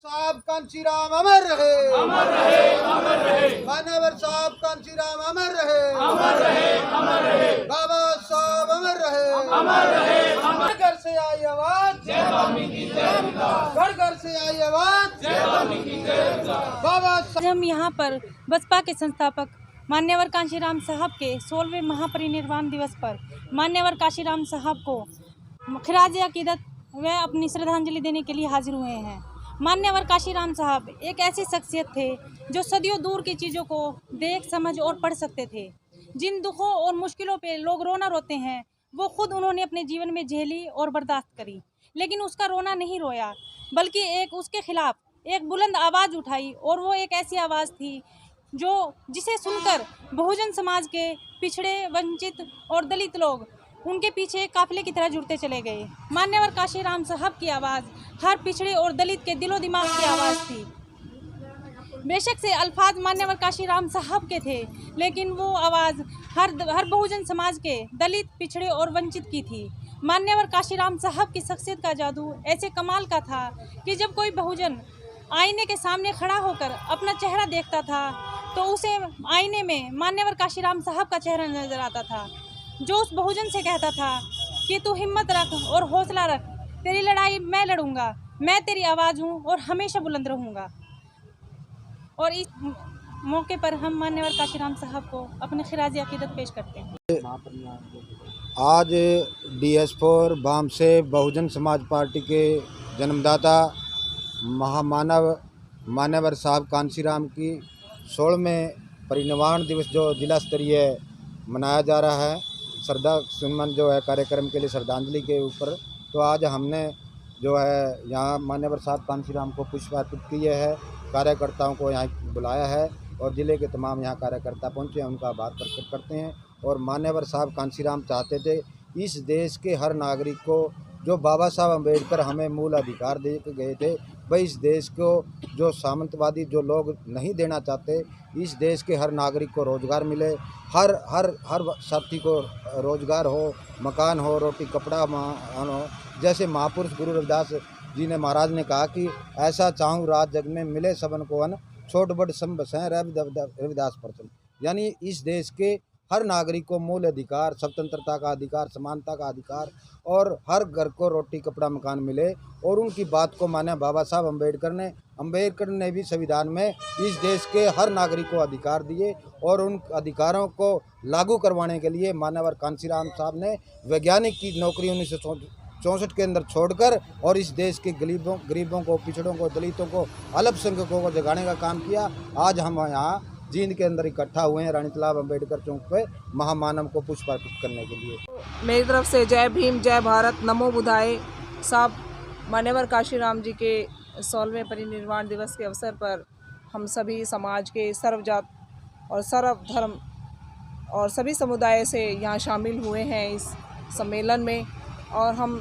साहब कांची राम अमर रहे, अमर रहे, अमर रहे। मानवर साहब कांची राम अमर रहे, अमर रहे, अमर रहे। बाबा साहब अमर रहे, अमर रहे, अमर। घर से आई आवाज, जय वाल्मीकि जय विकास। घर घर से आई आवाज, जय वाल्मीकि जय विकास। बाबा हम यहाँ पर बसपा के संस्थापक मान्यवर कांशीराम साहब के 16वें महापरिनिर्वाण दिवस पर मान्यवर कांशीराम साहब को खिराज अकीदत व अपनी श्रद्धांजलि देने के लिए हाजिर हुए हैं। मान्यवर कांशीराम साहब एक ऐसी शख्सियत थे जो सदियों दूर की चीज़ों को देख समझ और पढ़ सकते थे। जिन दुखों और मुश्किलों पे लोग रोना रोते हैं वो खुद उन्होंने अपने जीवन में झेली और बर्दाश्त करी, लेकिन उसका रोना नहीं रोया बल्कि एक उसके खिलाफ एक बुलंद आवाज़ उठाई। और वो एक ऐसी आवाज़ थी जिसे सुनकर बहुजन समाज के पिछड़े, वंचित और दलित लोग उनके पीछे काफिले की तरह जुड़ते चले गए। मान्यवर कांशीराम साहब की आवाज़ हर पिछड़े और दलित के दिलो दिमाग की आवाज़ थी। बेशक से अल्फाज मान्यवर कांशीराम साहब के थे, लेकिन वो आवाज़ हर बहुजन समाज के दलित, पिछड़े और वंचित की थी। मान्यवर कांशीराम साहब की शख्सियत का जादू ऐसे कमाल का था कि जब कोई बहुजन आईने के सामने खड़ा होकर अपना चेहरा देखता था तो उसे आईने में मान्यवर कांशीराम साहब का चेहरा नजर आता था, जो उस बहुजन से कहता था कि तू हिम्मत रख और हौसला रख, तेरी लड़ाई मैं लड़ूंगा, मैं तेरी आवाज़ हूँ और हमेशा बुलंद रहूँगा। और इस मौके पर हम मान्यवर कांशीराम साहब को अपने खिराज अकीदत पेश करते हैं। आज DS4 बाम से बहुजन समाज पार्टी के जन्मदाता महामानव मान्यवर साहब कांशीराम की 16वें परिनिर्वाण दिवस जो जिला स्तरीय मनाया जा रहा है, श्रद्धा सुमन जो है कार्यक्रम के लिए श्रद्धांजलि के ऊपर, तो आज हमने जो है यहाँ मान्यवर साहब कांशीराम को पुष्प अर्पित किए है, कार्यकर्ताओं को यहाँ बुलाया है और ज़िले के तमाम यहाँ कार्यकर्ता पहुँचे हैं, उनका आभार प्रकट करते हैं। और मान्यवर साहब कांशीराम चाहते थे इस देश के हर नागरिक को, जो बाबा साहब अम्बेडकर हमें मूल अधिकार दे के गए थे, भाई इस देश को जो सामंतवादी जो लोग नहीं देना चाहते, इस देश के हर नागरिक को रोज़गार मिले, हर हर हर साथी को रोज़गार हो, मकान हो, रोटी कपड़ा हो। जैसे महापुरुष गुरु रविदास जी ने महाराज ने कहा कि ऐसा चाहूँ राज जग में मिले सबन को अन, छोट बड़ सम बसें रविदास परचम। यानी इस देश के हर नागरिक को मूल अधिकार, स्वतंत्रता का अधिकार, समानता का अधिकार और हर घर को रोटी कपड़ा मकान मिले। और उनकी बात को माने बाबा साहब अम्बेडकर ने भी संविधान में इस देश के हर नागरिक को अधिकार दिए और उन अधिकारों को लागू करवाने के लिए मान्यवर कांशीराम साहब ने वैज्ञानिक की नौकरी 1964 के अंदर छोड़कर और इस देश के गरीबों को, पिछड़ों को, दलितों को, अल्पसंख्यकों को जगाने का काम किया। आज हम यहाँ जींद के अंदर इकट्ठा हुए हैं रानी तालाब अम्बेडकर चौक पे महामानव को पुष्प अर्पित करने के लिए। मेरी तरफ से जय भीम, जय भारत, नमो बुद्धाय। साहब मान्यवर कांशीराम जी के 16वें परिनिर्वाण दिवस के अवसर पर हम सभी समाज के सर्व जात और सर्व धर्म और सभी समुदाय से यहाँ शामिल हुए हैं इस सम्मेलन में, और हम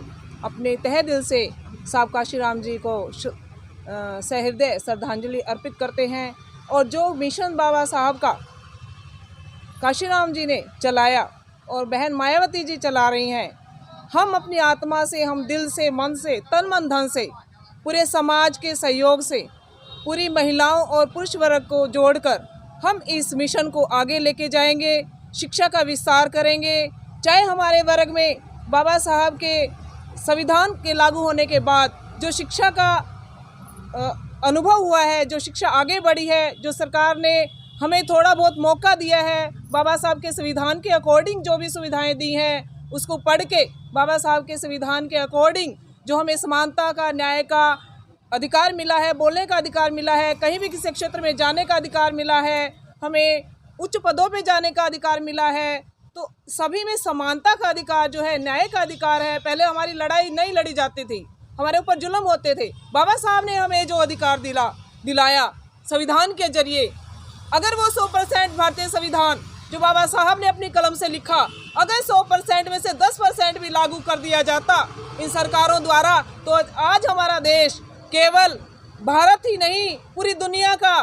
अपने तहे दिल से साहब कांशीराम जी को सहृदय श्रद्धांजलि अर्पित करते हैं। और जो मिशन बाबा साहब का कांशीराम जी ने चलाया और बहन मायावती जी चला रही हैं, हम अपनी आत्मा से, हम दिल से, मन से, तन मन धन से, पूरे समाज के सहयोग से, पूरी महिलाओं और पुरुष वर्ग को जोड़कर हम इस मिशन को आगे लेके जाएंगे, शिक्षा का विस्तार करेंगे। चाहे हमारे वर्ग में बाबा साहब के संविधान के लागू होने के बाद जो शिक्षा का अनुभव हुआ है, जो शिक्षा आगे बढ़ी है, जो सरकार ने हमें थोड़ा बहुत मौका दिया है, बाबा साहब के संविधान के अकॉर्डिंग जो भी सुविधाएं दी हैं उसको पढ़ के बाबा साहब के संविधान के अकॉर्डिंग जो हमें समानता का, न्याय का अधिकार मिला है, बोलने का अधिकार मिला है, कहीं भी किसी क्षेत्र में जाने का अधिकार मिला है, हमें उच्च पदों पे जाने का अधिकार मिला है, तो सभी में समानता का अधिकार जो है, न्याय का अधिकार है। पहले हमारी लड़ाई नहीं लड़ी जाती थी, हमारे ऊपर जुल्म होते थे, बाबा साहब ने हमें जो अधिकार दिलाया संविधान के जरिए, अगर वो 100% भारतीय संविधान जो बाबा साहब ने अपनी कलम से लिखा, अगर 100% में से 10% भी लागू कर दिया जाता इन सरकारों द्वारा, तो आज हमारा देश केवल भारत ही नहीं पूरी दुनिया का,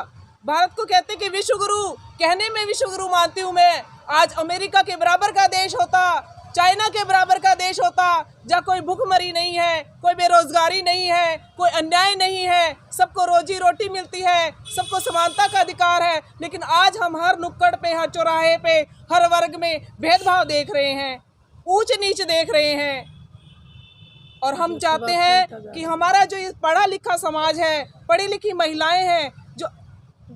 भारत को कहते कि विश्व गुरु, कहने में विश्व गुरु मानती हूँ मैं, आज अमेरिका के बराबर का देश होता, चाइना के बराबर का देश होता, जहाँ कोई भूखमरी नहीं है, कोई बेरोजगारी नहीं है, कोई अन्याय नहीं है, सबको रोजी रोटी मिलती है, सबको समानता का अधिकार है। लेकिन आज हम हर नुक्कड़ पे, हर चौराहे पे, हर वर्ग में भेदभाव देख रहे हैं, ऊंच नीच देख रहे हैं। और हम चाहते हैं कि हमारा जो ये पढ़ा लिखा समाज है, पढ़ी लिखी महिलाएं हैं, जो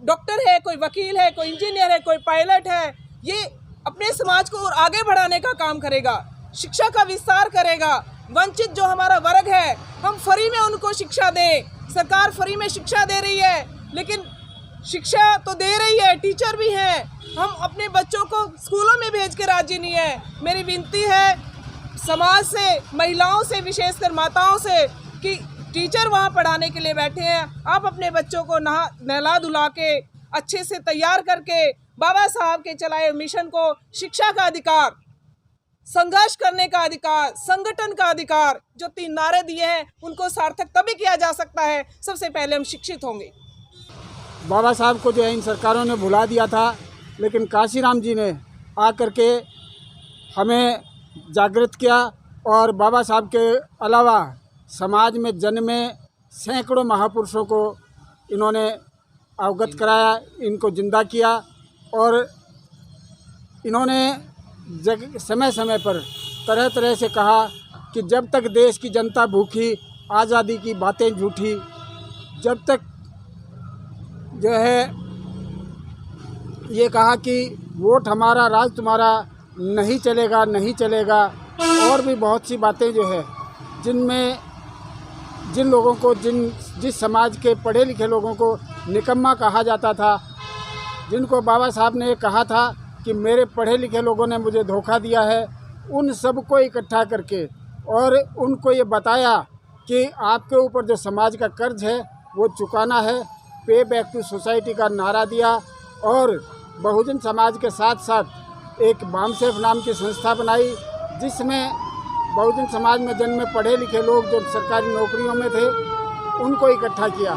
डॉक्टर है, कोई वकील है, कोई इंजीनियर है, कोई पायलट है, ये अपने समाज को और आगे बढ़ाने का काम करेगा, शिक्षा का विस्तार करेगा। वंचित जो हमारा वर्ग है, हम फ्री में उनको शिक्षा दें। सरकार फ्री में शिक्षा दे रही है, लेकिन शिक्षा तो दे रही है, टीचर भी हैं, हम अपने बच्चों को स्कूलों में भेज के राजी नहीं है। मेरी विनती है समाज से, महिलाओं से, विशेषकर माताओं से, कि टीचर वहाँ पढ़ाने के लिए बैठे हैं, आप अपने बच्चों को नहला धुला के अच्छे से तैयार करके बाबा साहब के चलाए मिशन को, शिक्षा का अधिकार, संघर्ष करने का अधिकार, संगठन का अधिकार, जो 3 नारे दिए हैं, उनको सार्थक तभी किया जा सकता है, सबसे पहले हम शिक्षित होंगे। बाबा साहब को जो है इन सरकारों ने भुला दिया था, लेकिन काशीराम जी ने आकर के हमें जागृत किया और बाबा साहब के अलावा समाज में जन्मे सैकड़ों महापुरुषों को इन्होंने अवगत कराया, इनको जिंदा किया। और इन्होंने समय समय पर तरह तरह से कहा कि जब तक देश की जनता भूखी, आज़ादी की बातें झूठी, जब तक जो है ये कहा कि वोट हमारा राज तुम्हारा नहीं चलेगा, नहीं चलेगा। और भी बहुत सी बातें जो है जिनमें जिन लोगों को, जिस समाज के पढ़े लिखे लोगों को निकम्मा कहा जाता था, जिनको बाबा साहब ने कहा था कि मेरे पढ़े लिखे लोगों ने मुझे धोखा दिया है, उन सबको इकट्ठा करके और उनको ये बताया कि आपके ऊपर जो समाज का कर्ज है वो चुकाना है। पे बैक टू सोसाइटी का नारा दिया और बहुजन समाज के साथ साथ एक बामसेफ नाम की संस्था बनाई, जिसमें बहुजन समाज में जन्मे पढ़े लिखे लोग जो सरकारी नौकरियों में थे उनको इकट्ठा किया।